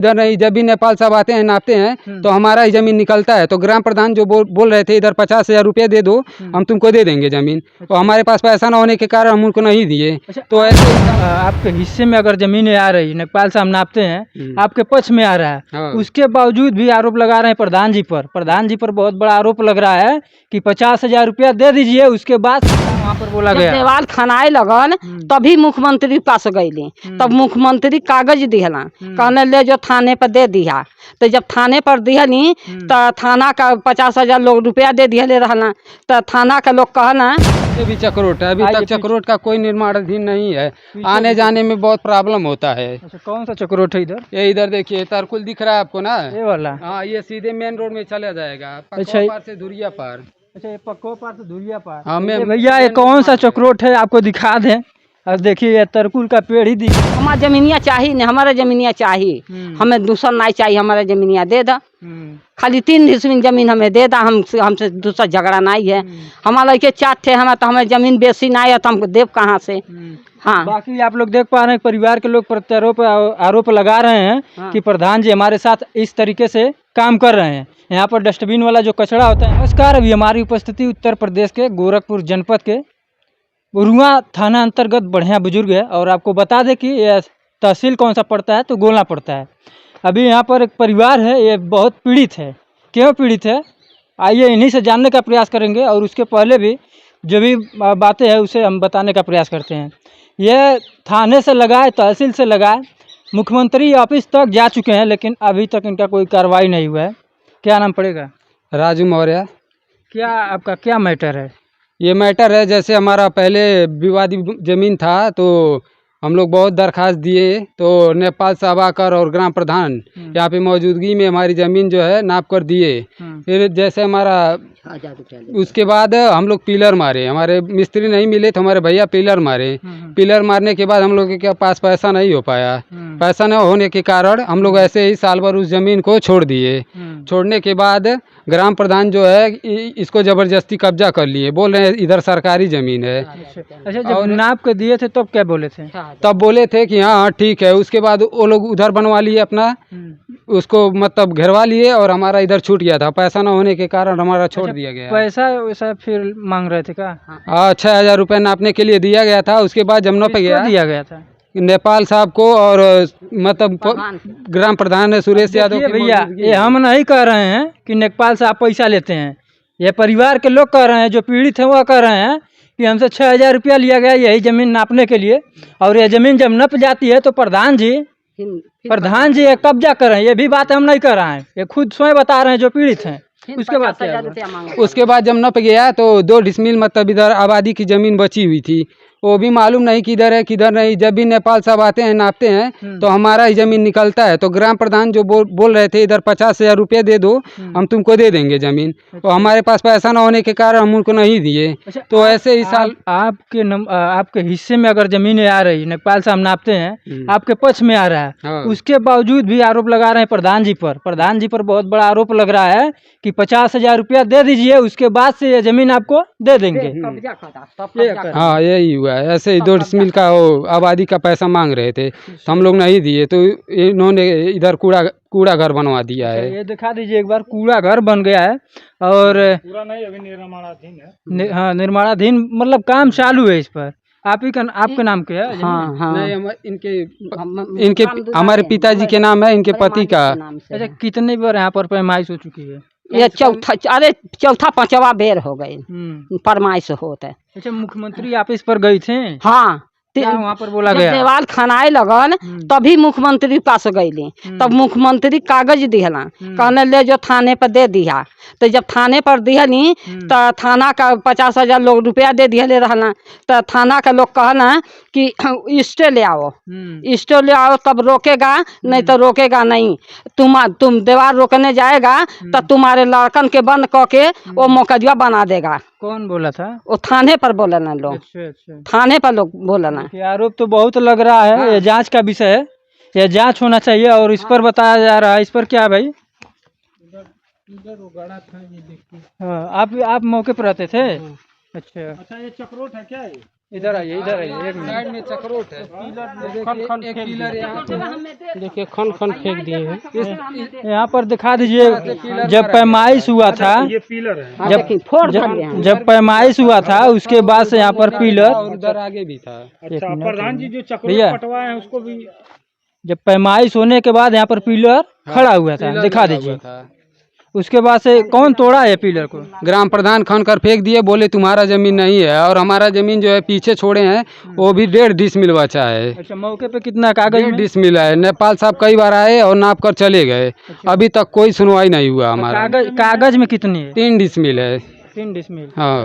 इधर नहीं, जब भी नेपाल साहब आते हैं नापते हैं तो हमारा ही जमीन निकलता है। तो ग्राम प्रधान जो बोल रहे थे इधर 50,000 रुपये दे दो, हम तुमको दे देंगे जमीन। तो हमारे पास पैसा न होने के कारण हम उनको नहीं दिए। तो ऐसे आपके हिस्से में अगर जमीन आ रही, नेपाल साहब नापते हैं, आपके पक्ष में आ रहा है, हाँ। उसके बावजूद भी आरोप लगा रहे हैं प्रधान जी पर। प्रधान जी पर बहुत बड़ा आरोप लग रहा है कि 50,000 रुपया दे दीजिए, उसके बाद वहाँ पर बोला गया देवाल खनाए लगन तभी मुख्यमंत्री पास गईली। तब मुख्यमंत्री कागज दिहला, कहने ले जो थाने पर दे दिया। तो जब थाने पर दिहनी तो थाना का 50,000 लोग रुपया दे दिहले रहना। तो थाना का लोग कहना भी चक्रोट है, अभी तक चक्रोट का कोई निर्माणाधीन नहीं है। आने जाने में बहुत प्रॉब्लम होता है। अच्छा, कौन सा चक्रोट है इधर? ये इधर देखिए, तरकुल दिख रहा है आपको ना, ये वाला? हाँ, ये सीधे मेन रोड में चला जाएगा। अच्छा, पार से धुरिया पार। अच्छा, ये पक्को पार से धुरिया पार। हाँ, भैया ये कौन सा चक्रोट है, आपको दिखा दें। और देखिए ये तरकुल का पेड़ ही दिख। हमारा जमीनिया चाहिए नहीं, हमारा जमीनिया चाहिए, हमें दूसरा नहीं चाहिए, हमारा जमीनिया दे दा। खाली 3 डिसमिल जमीन हमें दे दा, हमसे दूसरा झगड़ा नहीं है। हमारा के 4 थे, हमें तो हमें जमीन बेसी नहीं है, तो हमको देव कहाँ से। हाँ, बाकी आप लोग देख पा रहे हैं परिवार के लोग प्रत्यारोप आरोप लगा रहे हैं कि प्रधान जी हमारे साथ इस तरीके से काम कर रहे हैं। यहाँ पर डस्टबिन वाला जो कचरा होता है। नमस्कार, अभी हमारी उपस्थिति उत्तर प्रदेश के गोरखपुर जनपद के बुरुआ थाना अंतर्गत बढ़िया बुजुर्ग है। और आपको बता दें कि यह तहसील कौन सा पड़ता है, तो गोलना पड़ता है। अभी यहाँ पर एक परिवार है, ये बहुत पीड़ित है। क्यों पीड़ित है, आइए इन्हीं से जानने का प्रयास करेंगे। और उसके पहले भी जो भी बातें हैं उसे हम बताने का प्रयास करते हैं। यह थाने से लगाए, तहसील से लगाए, मुख्यमंत्री ऑफिस तक जा चुके हैं, लेकिन अभी तक इनका कोई कार्रवाई नहीं हुआ है। क्या नाम पड़ेगा? राजू मौर्य। क्या आपका क्या मैटर है? ये मैटर है, जैसे हमारा पहले विवादी जमीन था, तो हम लोग बहुत दरखास्त दिए। तो नेपाल साहब आकर और ग्राम प्रधान यहाँ पे मौजूदगी में हमारी ज़मीन जो है नाप कर दिए। फिर जैसे हमारा उसके बाद हम लोग पिलर मारे, हमारे मिस्त्री नहीं मिले तो हमारे भैया पिलर मारे। पिलर मारने के बाद हम लोग के पास पैसा नहीं हो पाया। पैसा न होने के कारण हम लोग ऐसे ही साल भर उस ज़मीन को छोड़ दिए। छोड़ने के बाद ग्राम प्रधान जो है इसको ज़बरदस्ती कब्जा कर लिए, बोल रहे हैं इधर सरकारी ज़मीन है। अच्छा, जब नाप के दिए थे तब क्या बोले थे? तब बोले थे कि हाँ ठीक है। उसके बाद वो लोग उधर बनवा लिए अपना, उसको मतलब घेरवा लिए और हमारा इधर छूट गया था। पैसा न होने के कारण हमारा छोड़ दिया गया। पैसा वैसा फिर मांग रहे थे क्या? हाँ, 6,000 रुपये नापने के लिए दिया गया था। उसके बाद जब नाप गया दिया गया था नेपाल साहब को और मतलब ग्राम प्रधान है सुरेश यादव। भैया ये हम नहीं कह रहे हैं कि नेपाल साहब पैसा लेते हैं, ये परिवार के लोग कह रहे हैं, जो पीड़ित हैं वह कह रहे हैं कि हमसे 6,000 रुपया लिया गया यही ज़मीन नापने के लिए। और यह ज़मीन जब नप जाती है तो प्रधान जी ये कब्जा कर रहे हैं। ये भी बात हम नहीं कर रहे हैं, ये खुद स्वयं बता रहे हैं जो पीड़ित हैं। उसके बाद जब नप गया तो 2 डिसमिल मतलब इधर आबादी की ज़मीन बची हुई थी, वो भी मालूम नहीं किधर है किधर नहीं। जब भी नेपाल साहब आते हैं नापते हैं तो हमारा ही जमीन निकलता है। तो ग्राम प्रधान जो बोल रहे थे इधर 50,000 रुपये दे दो, हम तुमको दे देंगे जमीन। तो हमारे पास पैसा न होने के कारण हम उनको नहीं दिए। तो ऐसे ही साल आपके हिस्से में अगर जमीन आ रही, नेपाल साहब नापते हैं, आपके पक्ष में आ रहा है, हाँ। उसके बावजूद भी आरोप लगा रहे हैं प्रधान जी पर। प्रधान जी पर बहुत बड़ा आरोप लग रहा है कि 50,000 रुपया दे दीजिए, उसके बाद से ये जमीन आपको दे देंगे। हाँ, यही हुआ है। ऐसे ही 2 डिसमिल का वो आबादी का पैसा मांग रहे थे, तो हम लोग नहीं दिए। तो इन्होंने इधर कूड़ा घर बनवा दिया है। ये दिखा दीजिए एक बार, कूड़ा घर बन गया है। और पूरा नहीं, अभी निर्माणाधीन है। हाँ, निर्माणाधीन मतलब काम चालू है इस पर। आपके नाम के है? हाँ, हाँ। नहीं, इनके हमारे पिताजी के नाम है, इनके पति का। अच्छा, कितने बार यहाँ पर पैमाइश हो चुकी है? ये चौथा 5वां बेर हो गए फरमाइश होता है। अच्छा, मुख्यमंत्री ऑफिस पर गई थे? हाँ, वहाँ पर बोला गया देवाल खनाए लगन तभी मुख्यमंत्री पास गईली। तब मुख्यमंत्री कागज दिहला, कहने ले जो थाने पर दे दिया। तो जब थाने पर दिहनी तो थाना का 50,000 लोग रुपया दे दिहले रहना। तो थाना का लोग कहना कि स्टे ले आओ, स्टे ले आओ, तब रोकेगा, नहीं तो रोकेगा नहीं। तुम दीवार रोकने जाएगा तो तुम्हारे लड़कन के बंद करके वो मुकदमा बना देगा। कौन बोला था? वो थाने पर बोला ना लोग। अच्छा। थाने पर लोग बोला ना। आरोप तो बहुत लग रहा है। हाँ। ये जांच का विषय है, ये जांच होना चाहिए। और इस पर बताया जा रहा है, इस पर क्या भाई? इधर वो गड़ा था, ये देखिए। हाँ, आप मौके पर रहते थे? अच्छा, ये चक्रोट है क्या? इधर आइए एक मिनट। साइड में चक्रोट है, एक पिलर यहाँ पे देखिए खन खन फेंक दिए हैं। यहाँ पर दिखा दीजिए, जब पैमाइश हुआ था, जब पैमाइश हुआ था उसके बाद से यहाँ पर पिलर, और उधर आगे भी था। अच्छा प्रधान जी जो भैया, चक्रोट पटवाए हैं उसको भी जब पैमाइश होने के बाद यहाँ पर पिलर खड़ा हुआ था, दिखा दीजिए। उसके बाद से कौन तोड़ा है पिलर को? ग्राम प्रधान खन कर फेंक दिए, बोले तुम्हारा जमीन नहीं है, और हमारा जमीन जो है पीछे छोड़े हैं वो भी 1.5 डिसमिल बचा है। अच्छा, मौके पे कितना कागज 1.5 में? डिसमिल है। नेपाल साहब कई बार आए और नाप कर चले गए, अभी तक कोई सुनवाई नहीं हुआ हमारा। कागज में कितनी है? 3 डिसमिल है। 3 डिसमिल हाँ,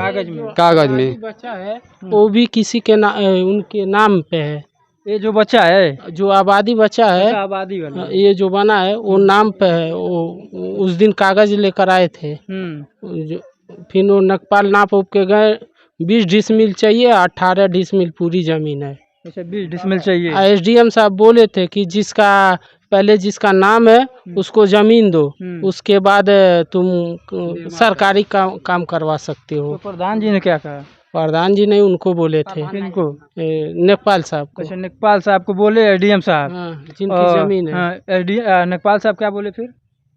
कागज में बचा है वो भी किसी के उनके नाम पे है। ये जो बच्चा है, जो आबादी बचा है, आबादी वाला, ये जो बना है वो नाम पे है। वो उस दिन कागज लेकर आए थे, फिर वो नकपाल नाप उप के गए। 20 डिसमिल चाहिए, 18 डिसमिल पूरी जमीन है। अच्छा, 20 डिसमिल चाहिए। एसडीएम साहब बोले थे कि पहले जिसका नाम है उसको जमीन दो, उसके बाद तुम सरकारी काम करवा सकते हो। तो प्रधान जी ने क्या कहा? प्रधान जी ने उनको बोले थे, इनको नेपाल साहब को। अच्छा, नेपाल साहब को बोले, एडीएम साहब, हाँ, जिनकी जमीन है। हाँ, नेपाल साहब क्या बोले फिर?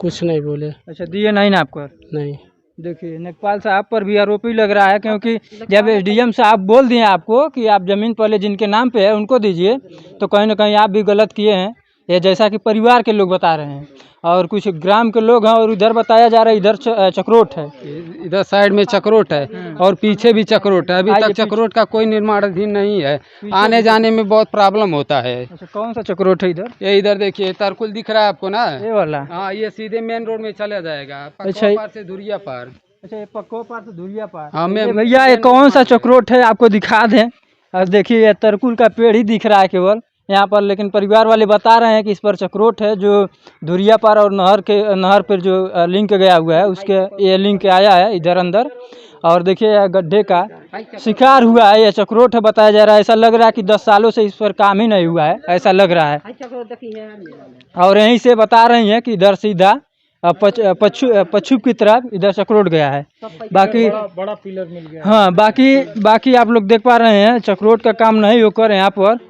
कुछ नहीं बोले। अच्छा, दिए नहीं ना आपको? नहीं। देखिए, नेपाल साहब पर भी आरोपी लग रहा है, क्योंकि जब एसडीएम साहब बोल दिए आपको कि आप जमीन पहले जिनके नाम पे है उनको दीजिए, तो कहीं ना कहीं आप भी गलत किए हैं। ये जैसा कि परिवार के लोग बता रहे हैं और कुछ ग्राम के लोग हैं, और इधर बताया जा रहा है इधर चक्रोट है, इधर साइड में चक्रोट है और पीछे भी चक्रोट है। अभी तक चक्रोट का कोई निर्माणाधीन नहीं है, आने जाने में बहुत प्रॉब्लम होता है। अच्छा, कौन सा चक्रोट है इधर? ये इधर देखिए, तरकुल दिख रहा है आपको ना, ये वाला? हाँ, ये सीधे मेन रोड में चला जाएगा। अच्छा, पार से धुरिया पार। अच्छा, ये पक्को पार से धुरिया पार। हाँ, भैया, ये कौन सा चक्रोट है आपको दिखा दें। और देखिए, ये तरकुल का पेड़ ही दिख रहा है केवल यहाँ पर, लेकिन परिवार वाले बता रहे हैं कि इस पर चक्रोट है, जो धुरिया पार और नहर पर जो लिंक गया हुआ है, उसके ये लिंक आया है इधर अंदर। और देखिए, यह गड्ढे का शिकार हुआ है, यह चक्रोट है बताया जा रहा है। ऐसा लग रहा है कि 10 सालों से इस पर काम ही नहीं हुआ है, ऐसा लग रहा है। और यहीं से बता रही हैं कि इधर सीधा पश्चिम की तरफ इधर चक्रोट गया है। बाकी बड़ा पिलर मिल गया। हाँ, बाकी आप लोग देख पा रहे हैं, चक्रोट का काम नहीं होकर यहाँ पर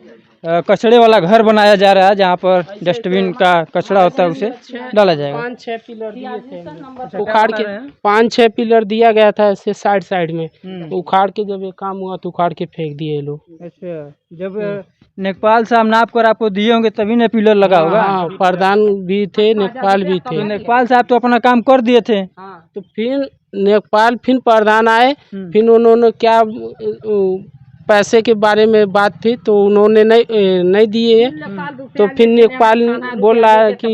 कचड़े वाला घर बनाया जा रहा है, जहाँ पर डस्टबिन का कचड़ा होता है उसे डाला जाएगा। 5-6 पिलर दिए थे उखाड़ के, 5-6 पिलर दिया गया था ऐसे साइड में। उखाड़ के जब ये काम हुआ तो उखाड़ के फेंक दिए लोग। अच्छा, जब नेपाल साहब नाप कर आपको दिए होंगे तभी ने पिलर लगा होगा। हाँ, प्रधान भी थे, नेपाल भी थे। तो नेपाल साहब तो अपना काम कर दिए थे। तो फिर नेपाल, फिर प्रधान आए, फिर उन्होंने क्या पैसे के बारे में बात थी तो उन्होंने नहीं दिए। तो फिर नेपाल बोल रहा है कि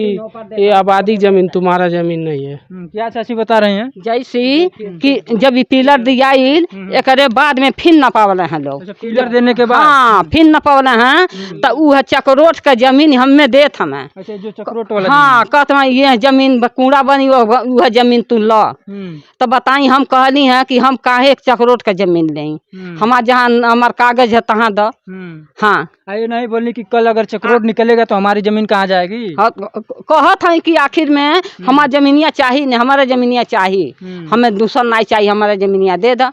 ये आबादी जमीन तुम्हारा जमीन नहीं है। क्या चाची बता रहे हैं? जैसे कि जब पिलर दिया एक बाद में फिर न पावल हैं लोग। अच्छा, पिलर देने के बाद? हाँ, फिर न पावल हैं तो वह चक्रोट का जमीन हमें देत हमें। अच्छा, जो चक्रोट वाला? हाँ, कहते हैं ये जमीन कूड़ा बनी वह जमीन तू ला। तो बताई, हम कहली हैं कि हम काहे चक्रोट का जमीन लें, हमारा जहाँ हमार कागज है तहाँ दो। हाँ, ये नहीं बोलनी कि कल अगर चक्रोट निकलेगा तो हमारी जमीन कहाँ जाएगी? कहत है कि आखिर में हमारा जमीनिया चाहिए न, हमारा जमीनिया चाहिए, हमें दूसरा नहीं चाहिए, हमारा जमीनिया दे दो।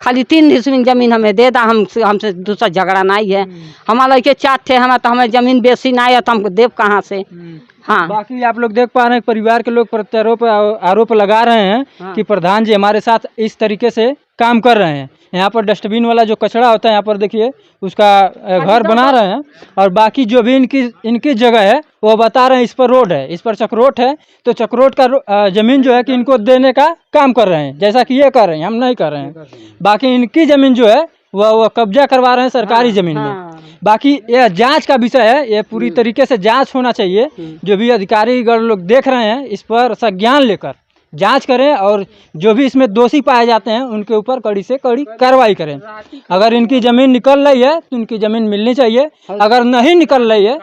खाली 3 डिसमिल जमीन हमें दे दा, हमसे दूसरा झगड़ा नहीं है। हमारा लड़के 4 थे, हमें तो हमें जमीन बेसी नहीं है तो हमको देव कहाँ से। हाँ, बाकी आप लोग देख पा रहे हैं, परिवार के लोग प्रत्यारोप आरोप लगा रहे हैं कि प्रधान जी हमारे साथ इस तरीके से काम कर रहे हैं। यहाँ पर डस्टबिन वाला जो कचरा होता है, यहाँ पर देखिए उसका घर बना रहे हैं, और बाकी जो भी इनकी जगह है वो बता रहे हैं इस पर रोड है, इस पर चक्रोट है, तो चक्रोट का जमीन जो है कि इनको देने का काम कर रहे हैं, जैसा कि ये कर रहे हैं, हम नहीं कर रहे हैं। बाकी इनकी जमीन जो है वह कब्जा करवा रहे हैं सरकारी जमीन में। बाकी यह जांच का विषय है, ये पूरी तरीके से जांच होना चाहिए। जो भी अधिकारीगण लोग देख रहे हैं इस पर संज्ञान लेकर जांच करें, और जो भी इसमें दोषी पाए जाते हैं उनके ऊपर कड़ी से कड़ी कार्रवाई करें। अगर इनकी ज़मीन निकल रही है तो इनकी ज़मीन मिलनी चाहिए, अगर नहीं निकल रही है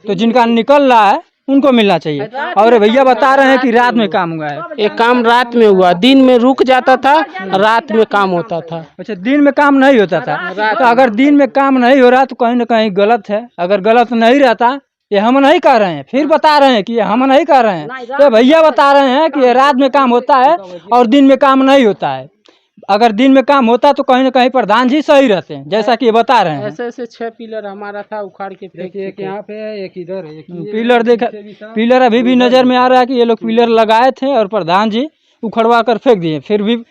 तो जिनका निकल रहा है उनको मिलना चाहिए। और भैया बता रहे हैं कि रात में काम हुआ है। ये काम रात में हुआ, दिन में रुक जाता था, रात में काम होता था। अच्छा, दिन में काम नहीं होता था? तो अगर दिन में काम नहीं हो रहा तो कहीं ना कहीं गलत है। अगर गलत नहीं रहता, ये हम नहीं कर रहे हैं, फिर बता रहे हैं कि हम नहीं कर रहे हैं, तो भैया बता रहे हैं कि रात में काम होता है और दिन में काम नहीं होता है। अगर दिन में काम होता तो कहीं ना कहीं प्रधान जी सही रहते हैं, जैसा कि ये बता रहे हैं। ऐसे ऐसे 6 पिलर हमारा था, उखाड़ के फेंक देखिए एक चुके। यहाँ पे है, एक इधर है, एक ये पिलर देखा, पीछे भी था। पिलर अभी भी नजर में आ रहा है कि ये लोग पिलर लगाए थे और प्रधान जी उखड़वा कर फेंक दिए। फिर भी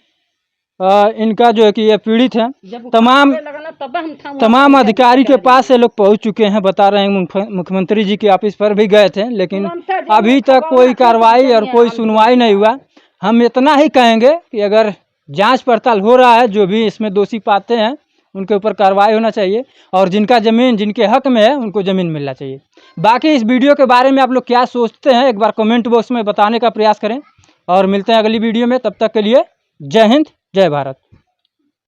इनका जो है कि ये पीड़ित है। तमाम अधिकारी के पास ये लोग पहुंच चुके हैं, बता रहे हैं मुख्यमंत्री जी के ऑफिस पर भी गए थे, लेकिन अभी तक कोई कार्रवाई और कोई सुनवाई नहीं हुआ। हम इतना ही कहेंगे कि अगर जांच पड़ताल हो रहा है, जो भी इसमें दोषी पाते हैं उनके ऊपर कार्रवाई होना चाहिए, और जिनका ज़मीन जिनके हक में है उनको ज़मीन मिलना चाहिए। बाकी इस वीडियो के बारे में आप लोग क्या सोचते हैं, एक बार कमेंट बॉक्स में बताने का प्रयास करें, और मिलते हैं अगली वीडियो में। तब तक के लिए जय हिंद, जय भारत।